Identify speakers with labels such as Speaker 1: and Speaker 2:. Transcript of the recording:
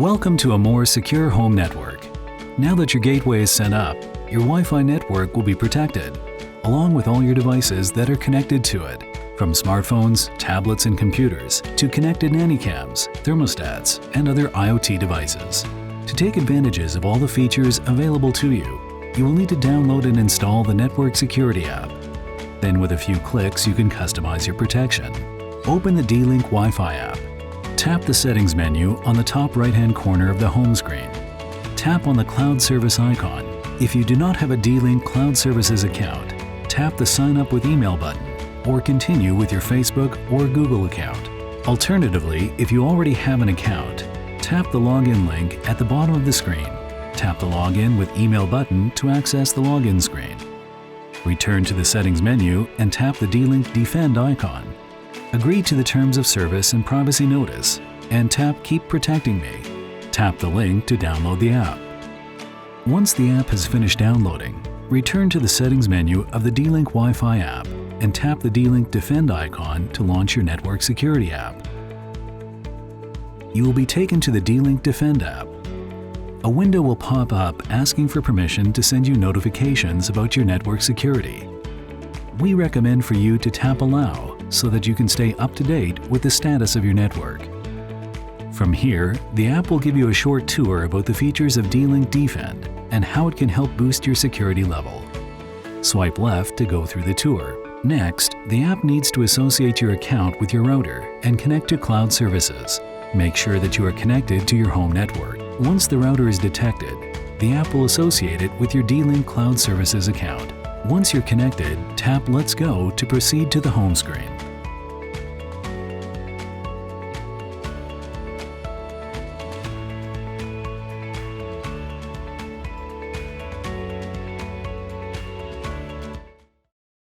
Speaker 1: Welcome to a more secure home network. Now that your gateway is set up, your Wi-Fi network will be protected, along with all your devices that are connected to it, from smartphones, tablets, and computers to connected nanny cams, thermostats, and other IoT devices. To take advantages of all the features available to you, you will need to download and install the Network Security app. Then with a few clicks, you can customize your protection. Open the D-Link Wi-Fi app. Tap the Settings menu on the top right-hand corner of the home screen. Tap on the Cloud Service icon. If you do not have a D-Link Cloud Services account, tap the Sign Up with Email button or continue with your Facebook or Google account. Alternatively, if you already have an account, tap the Login link at the bottom of the screen. Tap the Login with Email button to access the login screen. Return to the Settings menu and tap the D-Link Defend icon. Agree to the Terms of Service and Privacy Notice and tap Keep Protecting Me. Tap the link to download the app. Once the app has finished downloading, return to the Settings menu of the D-Link Wi-Fi app and tap the D-Link Defend icon to launch your Network Security app. You will be taken to the D-Link Defend app. A window will pop up asking for permission to send you notifications about your network security. We recommend for you to tap Allow so that you can stay up to date with the status of your network. From here, the app will give you a short tour about the features of D-Link Defend and how it can help boost your security level. Swipe left to go through the tour. Next, the app needs to associate your account with your router and connect to cloud services. Make sure that you are connected to your home network. Once the router is detected, the app will associate it with your D-Link Cloud Services account. Once you're connected, tap Let's Go to proceed to the home screen.